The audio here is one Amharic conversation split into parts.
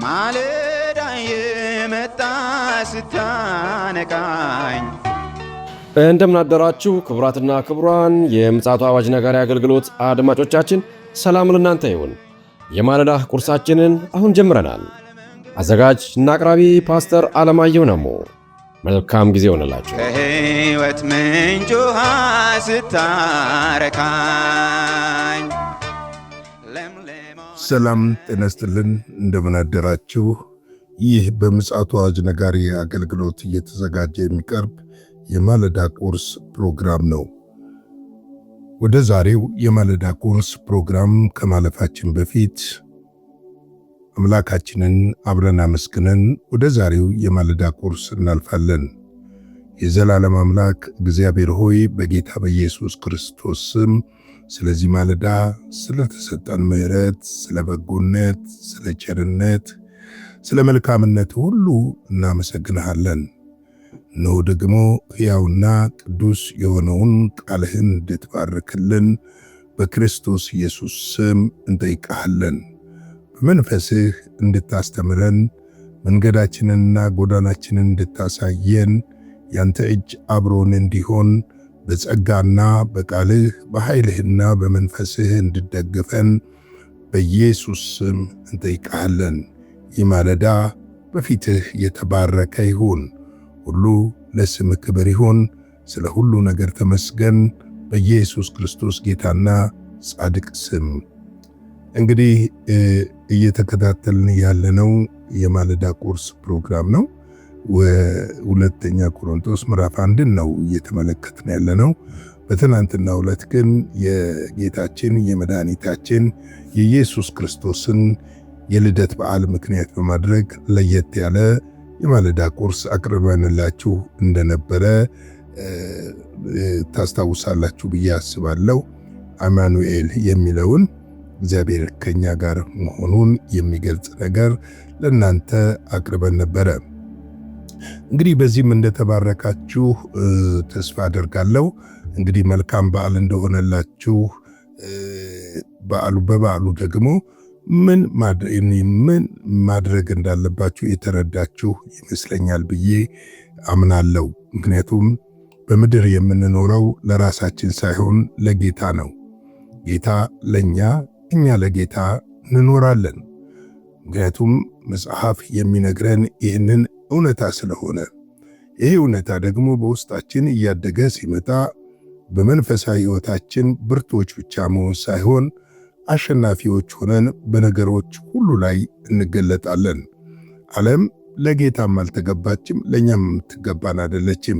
ማለዳ የመጣ ስታነቃኝ እንደምን አደራችሁ ክቡራትና ክቡራን የምፅዓቱ አዋጅ ነጋሪ አገልግሎት አድማጮቻችን፣ ሰላም ለእናንተ ይሁን። የማለዳ ቁርሳችንን አሁን ጀምረናል። አዘጋጅ እና አቅራቢ ፓስተር አለማየሁ ነሞ። መልካም ጊዜ ሆነላችሁ። ከሕይወት ምንጭ ውሃ ስታረካኝ ሰላም ጤና ይስጥልን። እንደምን አደራችሁ። ይህ በምፅዓቱ አዋጅ ነጋሪ አገልግሎት እየተዘጋጀ የሚቀርብ የማለዳ ቁርስ ፕሮግራም ነው። ወደ ዛሬው የማለዳ ቁርስ ፕሮግራም ከማለፋችን በፊት አምላካችንን አብረን አመስግነን ወደ ዛሬው የማለዳ ቁርስ እናልፋለን። የዘላለም አምላክ እግዚአብሔር ሆይ በጌታ በኢየሱስ ክርስቶስ ስም ስለዚህ ማለዳ ስለተሰጠን ምሕረት፣ ስለ በጎነት፣ ስለ ቸርነት፣ ስለ መልካምነት ሁሉ እናመሰግንሃለን። ነው ደግሞ ሕያውና ቅዱስ የሆነውን ቃልህን እንድትባርክልን በክርስቶስ ኢየሱስ ስም እንጠይቃለን። በመንፈስህ እንድታስተምረን፣ መንገዳችንንና ጎዳናችንን እንድታሳየን፣ ያንተ እጅ አብሮን እንዲሆን በጸጋና በቃልህ በኃይልህና በመንፈስህ እንድደግፈን በኢየሱስ ስም እንጠይቃለን። ይህ ማለዳ በፊትህ የተባረከ ይሁን። ሁሉ ለስምህ ክብር ይሁን። ስለ ሁሉ ነገር ተመስገን። በኢየሱስ ክርስቶስ ጌታና ጻድቅ ስም። እንግዲህ እየተከታተልን ያለነው የማለዳ ቁርስ ፕሮግራም ነው። ሁለተኛ ቆሮንቶስ ምዕራፍ 1 ነው እየተመለከትን ያለነው። በትናንትናው ዕለት ግን የጌታችን የመድኃኒታችን የኢየሱስ ክርስቶስን የልደት በዓል ምክንያት በማድረግ ለየት ያለ የማለዳ ቁርስ አቅርበንላችሁ እንደነበረ ታስታውሳላችሁ ብዬ አስባለሁ። አማኑኤል የሚለውን እግዚአብሔር ከኛ ጋር መሆኑን የሚገልጽ ነገር ለእናንተ አቅርበን ነበረ። እንግዲህ በዚህም እንደተባረካችሁ ተስፋ አደርጋለሁ። እንግዲህ መልካም በዓል እንደሆነላችሁ በበዓሉ ደግሞ ምን ማድረግ እንዳለባችሁ የተረዳችሁ ይመስለኛል ብዬ አምናለሁ። ምክንያቱም በምድር የምንኖረው ለራሳችን ሳይሆን ለጌታ ነው። ጌታ ለኛ፣ እኛ ለጌታ እንኖራለን። ምክንያቱም መጽሐፍ የሚነግረን ይህንን እውነታ ስለሆነ፣ ይህ እውነታ ደግሞ በውስጣችን እያደገ ሲመጣ በመንፈሳዊ ሕይወታችን ብርቶች ብቻ መሆን ሳይሆን አሸናፊዎች ሆነን በነገሮች ሁሉ ላይ እንገለጣለን። ዓለም ለጌታም አልተገባችም፣ ለኛም የምትገባን አይደለችም።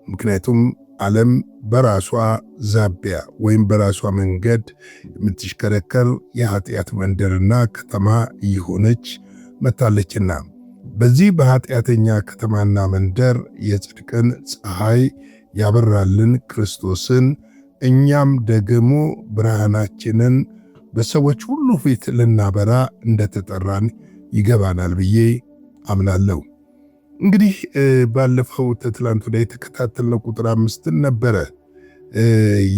ምክንያቱም ዓለም በራሷ ዛቢያ ወይም በራሷ መንገድ የምትሽከረከር የኃጢአት መንደርና ከተማ እየሆነች መታለችና በዚህ በኃጢአተኛ ከተማና መንደር የጽድቅን ፀሐይ ያበራልን ክርስቶስን እኛም ደግሞ ብርሃናችንን በሰዎች ሁሉ ፊት ልናበራ እንደተጠራን ይገባናል ብዬ አምናለሁ። እንግዲህ ባለፈው ትላንት ወዲያ የተከታተልነው ቁጥር 5 ነበረ።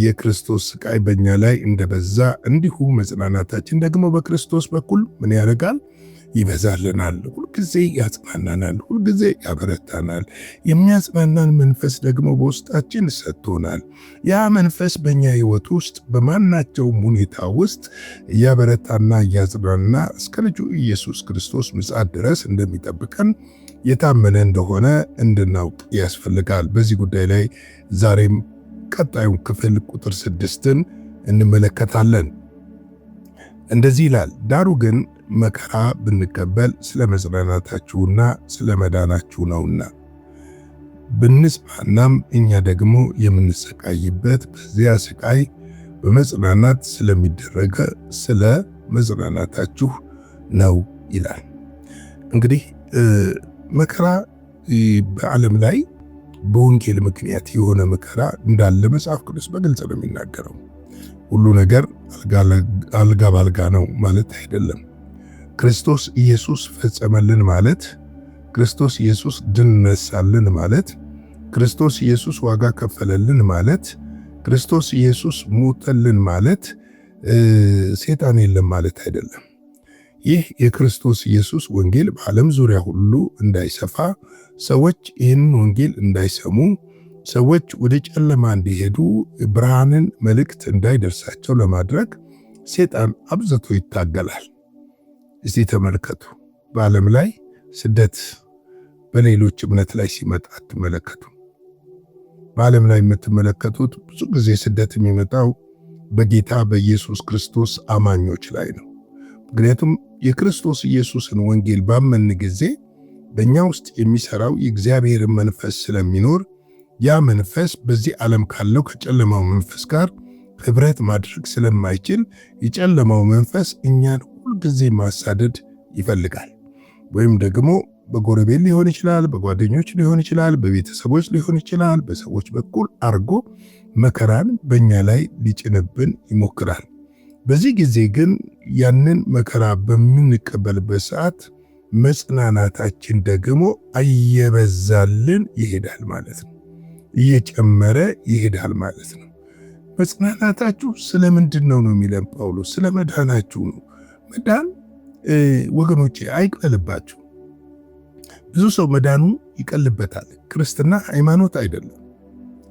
የክርስቶስ ስቃይ በእኛ ላይ እንደበዛ እንዲሁ መጽናናታችን ደግሞ በክርስቶስ በኩል ምን ያደርጋል? ይበዛልናል። ሁልጊዜ ያጽናናናል፣ ሁልጊዜ ያበረታናል። የሚያጽናናን መንፈስ ደግሞ በውስጣችን ሰጥቶናል። ያ መንፈስ በእኛ ሕይወት ውስጥ በማናቸውም ሁኔታ ውስጥ እያበረታና እያጽናና እስከ ልጁ ኢየሱስ ክርስቶስ ምጽአት ድረስ እንደሚጠብቀን የታመነ እንደሆነ እንድናውቅ ያስፈልጋል። በዚህ ጉዳይ ላይ ዛሬም ቀጣዩን ክፍል ቁጥር 6ን እንመለከታለን። እንደዚህ ይላል፣ ዳሩ ግን መከራ ብንቀበል ስለ መጽናናታችሁና ስለ መዳናችሁ ነውና፣ ብንጽናናም እኛ ደግሞ የምንሰቃይበት በዚያ ስቃይ በመጽናናት ስለሚደረገ ስለ መጽናናታችሁ ነው ይላል። እንግዲህ መከራ በዓለም ላይ በወንጌል ምክንያት የሆነ መከራ እንዳለ መጽሐፍ ቅዱስ በግልጽ ነው የሚናገረው። ሁሉ ነገር አልጋ ባልጋ ነው ማለት አይደለም። ክርስቶስ ኢየሱስ ፈጸመልን ማለት፣ ክርስቶስ ኢየሱስ ድል ነሳልን ማለት፣ ክርስቶስ ኢየሱስ ዋጋ ከፈለልን ማለት፣ ክርስቶስ ኢየሱስ ሞተልን ማለት ሰይጣን የለም ማለት አይደለም። ይህ የክርስቶስ ኢየሱስ ወንጌል በዓለም ዙሪያ ሁሉ እንዳይሰፋ፣ ሰዎች ይህንን ወንጌል እንዳይሰሙ፣ ሰዎች ወደ ጨለማ እንዲሄዱ፣ ብርሃንን መልእክት እንዳይደርሳቸው ለማድረግ ሰይጣን አብዝቶ ይታገላል። እስቲ ተመልከቱ። በዓለም ላይ ስደት በሌሎች እምነት ላይ ሲመጣ አትመለከቱ። በዓለም ላይ የምትመለከቱት ብዙ ጊዜ ስደት የሚመጣው በጌታ በኢየሱስ ክርስቶስ አማኞች ላይ ነው። ምክንያቱም የክርስቶስ ኢየሱስን ወንጌል ባመን ጊዜ በእኛ ውስጥ የሚሰራው የእግዚአብሔር መንፈስ ስለሚኖር ያ መንፈስ በዚህ ዓለም ካለው ከጨለማው መንፈስ ጋር ህብረት ማድረግ ስለማይችል የጨለማው መንፈስ እኛን ሁልጊዜ ማሳደድ ይፈልጋል። ወይም ደግሞ በጎረቤት ሊሆን ይችላል፣ በጓደኞች ሊሆን ይችላል፣ በቤተሰቦች ሊሆን ይችላል፣ በሰዎች በኩል አርጎ መከራን በእኛ ላይ ሊጭንብን ይሞክራል። በዚህ ጊዜ ግን ያንን መከራ በምንቀበልበት ሰዓት መጽናናታችን ደግሞ እየበዛልን ይሄዳል ማለት ነው። እየጨመረ ይሄዳል ማለት ነው። መጽናናታችሁ ስለምንድን ነው የሚለን ጳውሎስ? ስለ መዳናችሁ ነው። መዳን ወገኖቼ አይቀልባችሁ። ብዙ ሰው መዳኑ ይቀልበታል። ክርስትና ሃይማኖት አይደለም።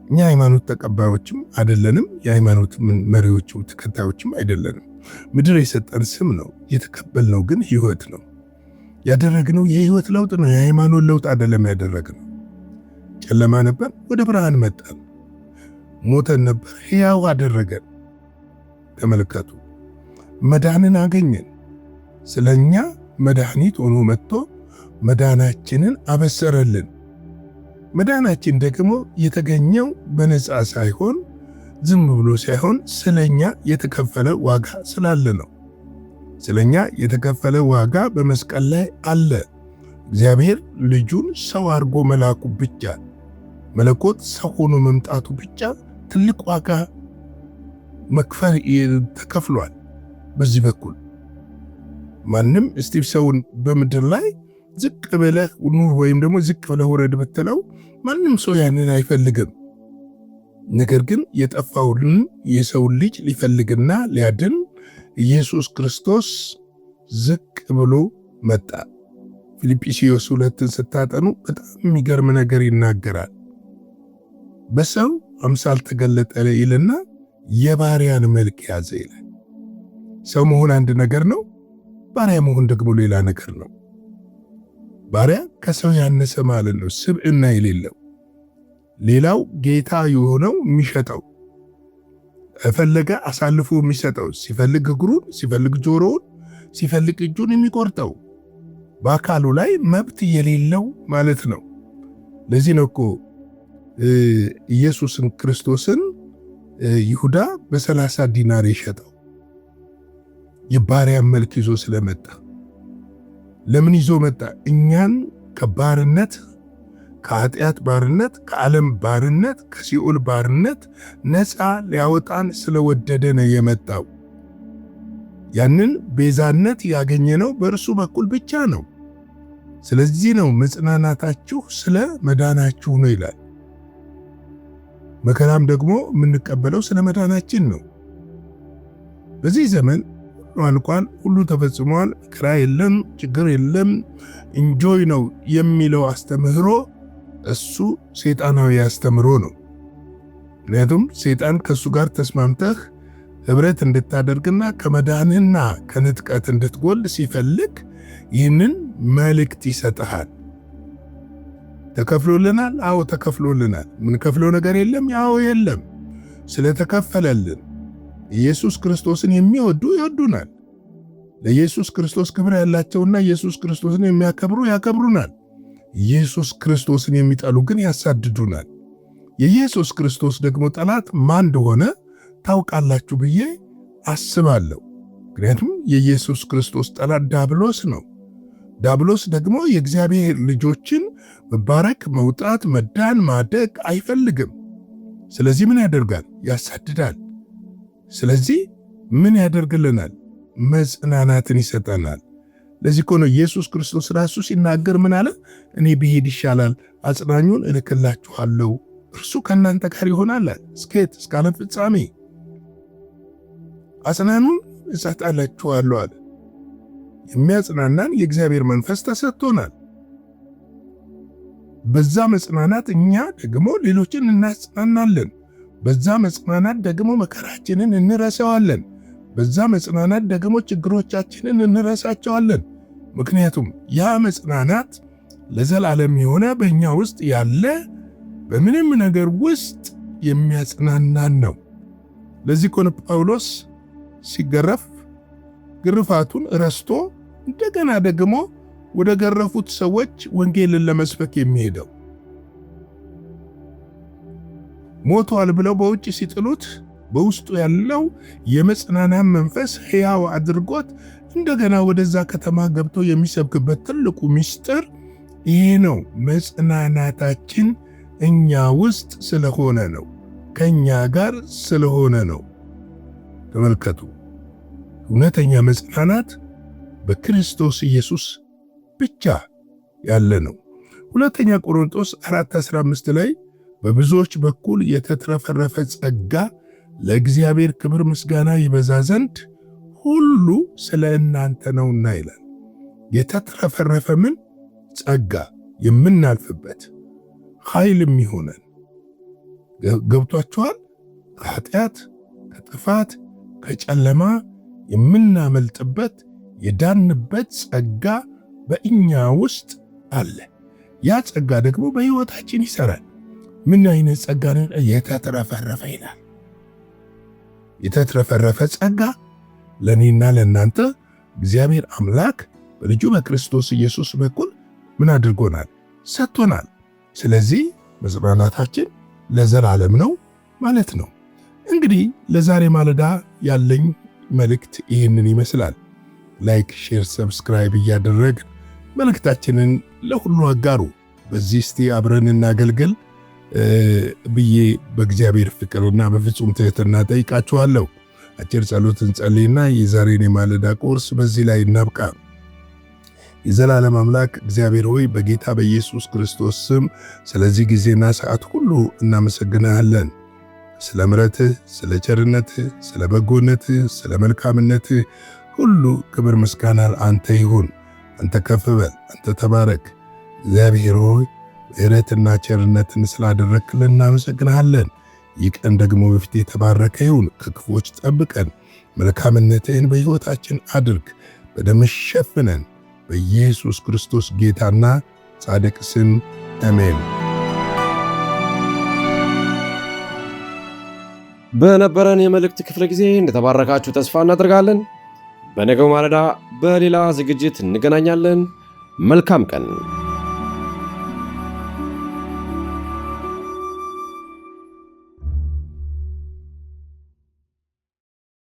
እኛ ሃይማኖት ተቀባዮችም አይደለንም፣ የሃይማኖት መሪዎችም ተከታዮችም አይደለንም። ምድር የሰጠን ስም ነው፣ የተቀበልነው ግን ህይወት ነው። ያደረግነው የህይወት ለውጥ ነው፣ የሃይማኖት ለውጥ አይደለም ያደረግነው። ጨለማ ነበር፣ ወደ ብርሃን መጣን። ሞተን ነበር፣ ሕያው አደረገን። ተመልከቱ፣ መዳንን አገኘን። ስለኛ መድኃኒት ሆኖ መጥቶ መዳናችንን አበሰረልን። መዳናችን ደግሞ የተገኘው በነፃ ሳይሆን ዝም ብሎ ሳይሆን ስለኛ የተከፈለ ዋጋ ስላለ ነው። ስለኛ የተከፈለ ዋጋ በመስቀል ላይ አለ። እግዚአብሔር ልጁን ሰው አድርጎ መላኩ ብቻ፣ መለኮት ሰው ሆኖ መምጣቱ ብቻ ትልቅ ዋጋ መክፈል ተከፍሏል። በዚህ በኩል ማንም እስቲ ሰውን በምድር ላይ ዝቅ ብለህ ኑር ወይም ደግሞ ዝቅ ብለህ ወረድ ብትለው ማንም ሰው ያንን አይፈልግም። ነገር ግን የጠፋውን የሰው ልጅ ሊፈልግና ሊያድን ኢየሱስ ክርስቶስ ዝቅ ብሎ መጣ። ፊልጵስዩስ 2ን ስታጠኑ በጣም የሚገርም ነገር ይናገራል። በሰው አምሳል ተገለጠ ይልና የባሪያን መልክ ያዘ ይላል። ሰው መሆን አንድ ነገር ነው፣ ባሪያ መሆን ደግሞ ሌላ ነገር ነው። ባሪያ ከሰው ያነሰ ማለት ነው፣ ስብዕና የሌለው። ሌላው ጌታ የሆነው የሚሸጠው፣ ፈለገ አሳልፎ የሚሰጠው፣ ሲፈልግ እግሩን፣ ሲፈልግ ጆሮውን፣ ሲፈልግ እጁን የሚቆርጠው፣ በአካሉ ላይ መብት የሌለው ማለት ነው። ለዚህ ነው እኮ ኢየሱስን ክርስቶስን ይሁዳ በ30 ዲናር የሸጠው፣ የባሪያን መልክ ይዞ ስለመጣ። ለምን ይዞ መጣ? እኛን ከባርነት፣ ከኃጢአት ባርነት፣ ከዓለም ባርነት፣ ከሲኦል ባርነት ነፃ ሊያወጣን ስለወደደ ነው የመጣው። ያንን ቤዛነት ያገኘነው በእርሱ በኩል ብቻ ነው። ስለዚህ ነው መጽናናታችሁ ስለ መዳናችሁ ነው ይላል። መከራም ደግሞ የምንቀበለው ስለ መዳናችን ነው። በዚህ ዘመን ሁሉ አልቋል፣ ሁሉ ተፈጽሟል፣ መከራ የለም፣ ችግር የለም፣ ኢንጆይ ነው የሚለው አስተምህሮ እሱ ሰይጣናዊ አስተምህሮ ነው። ምክንያቱም ሰይጣን ከእሱ ጋር ተስማምተህ ህብረት እንድታደርግና ከመዳንና ከንጥቀት እንድትጎል ሲፈልግ ይህንን መልእክት ይሰጥሃል። ተከፍሎልናል? አዎ ተከፍሎልናል። ምን ከፍለው ነገር የለም? ያው የለም። ስለተከፈለልን ኢየሱስ ክርስቶስን የሚወዱ ይወዱናል። ለኢየሱስ ክርስቶስ ክብር ያላቸውና ኢየሱስ ክርስቶስን የሚያከብሩ ያከብሩናል። ኢየሱስ ክርስቶስን የሚጠሉ ግን ያሳድዱናል። የኢየሱስ ክርስቶስ ደግሞ ጠላት ማን እንደሆነ ታውቃላችሁ ብዬ አስባለሁ። ምክንያቱም የኢየሱስ ክርስቶስ ጠላት ዲያብሎስ ነው። ዲያብሎስ ደግሞ የእግዚአብሔር ልጆችን መባረክ፣ መውጣት፣ መዳን፣ ማደግ አይፈልግም። ስለዚህ ምን ያደርጋል? ያሳድዳል። ስለዚህ ምን ያደርግልናል? መጽናናትን ይሰጠናል። ለዚህ እኮ ነው ኢየሱስ ክርስቶስ ራሱ ሲናገር ምን አለ? እኔ ብሄድ ይሻላል፣ አጽናኙን እልክላችኋለሁ፣ እርሱ ከእናንተ ጋር ይሆናል። እስከየት? እስከ ዓለም ፍጻሜ አጽናኙን እሰጣላችኋለሁ አለ። የሚያጽናናን የእግዚአብሔር መንፈስ ተሰጥቶናል። በዛ መጽናናት እኛ ደግሞ ሌሎችን እናጽናናለን። በዛ መጽናናት ደግሞ መከራችንን እንረሳዋለን። በዛ መጽናናት ደግሞ ችግሮቻችንን እንረሳቸዋለን። ምክንያቱም ያ መጽናናት ለዘላለም የሆነ በእኛ ውስጥ ያለ በምንም ነገር ውስጥ የሚያጽናናን ነው። ለዚህ ኮነ ጳውሎስ ሲገረፍ ግርፋቱን ረስቶ እንደገና ደግሞ ወደ ገረፉት ሰዎች ወንጌልን ለመስበክ የሚሄደው። ሞቷል ብለው በውጭ ሲጥሉት በውስጡ ያለው የመጽናናት መንፈስ ሕያው አድርጎት እንደገና ወደዛ ከተማ ገብቶ የሚሰብክበት ትልቁ ምስጢር ይሄ ነው። መጽናናታችን እኛ ውስጥ ስለሆነ ነው፣ ከኛ ጋር ስለሆነ ነው። ተመልከቱ፣ እውነተኛ መጽናናት በክርስቶስ ኢየሱስ ብቻ ያለ ነው። ሁለተኛ ቆሮንቶስ 4:15 ላይ በብዙዎች በኩል የተትረፈረፈ ጸጋ ለእግዚአብሔር ክብር ምስጋና ይበዛ ዘንድ ሁሉ ስለ እናንተ ነውና ይላል። የተትረፈረፈ ምን ጸጋ የምናልፍበት ኃይል የሚሆነን ገብቷችኋል? ከኃጢአት ከጥፋት ከጨለማ የምናመልጥበት የዳንበት ጸጋ በእኛ ውስጥ አለ። ያ ጸጋ ደግሞ በሕይወታችን ይሰራል። ምን አይነት ጸጋ ነው? የተትረፈረፈ ይላል። የተትረፈረፈ ጸጋ ለእኔና ለእናንተ እግዚአብሔር አምላክ በልጁ በክርስቶስ ኢየሱስ በኩል ምን አድርጎናል? ሰጥቶናል። ስለዚህ መጽናናታችን ለዘላለም ነው ማለት ነው። እንግዲህ ለዛሬ ማለዳ ያለኝ መልእክት ይህንን ይመስላል። ላይክ፣ ሼር፣ ሰብስክራይብ እያደረግን መልእክታችንን ለሁሉ አጋሩ። በዚህ እስቲ አብረን እናገልግል ብዬ በእግዚአብሔር ፍቅርና በፍጹም ትሕትና ጠይቃችኋለሁ። አጭር ጸሎት እንጸልይና የዛሬን የማለዳ ቁርስ በዚህ ላይ እናብቃ። የዘላለም አምላክ እግዚአብሔር ሆይ በጌታ በኢየሱስ ክርስቶስ ስም ስለዚህ ጊዜና ሰዓት ሁሉ እናመሰግናለን። ስለ ምሕረትህ፣ ስለ ቸርነትህ፣ ስለ በጎነትህ፣ ስለ መልካምነትህ ሁሉ ክብር ምስጋና አንተ ይሁን። አንተ ከፍ በል፣ አንተ ተባረክ። እግዚአብሔር ሆይ ምሕረትና ቸርነትን ስላደረክልን እናመሰግናለን። ይህ ቀን ደግሞ በፊት የተባረከ ይሁን። ከክፎች ጠብቀን፣ መልካምነትህን በሕይወታችን አድርግ። በደምህ ሸፍነን። በኢየሱስ ክርስቶስ ጌታና ጻድቅ ስም አሜን። በነበረን የመልእክት ክፍለ ጊዜ እንደተባረካችሁ ተስፋ እናደርጋለን። በነገው ማለዳ በሌላ ዝግጅት እንገናኛለን። መልካም ቀን።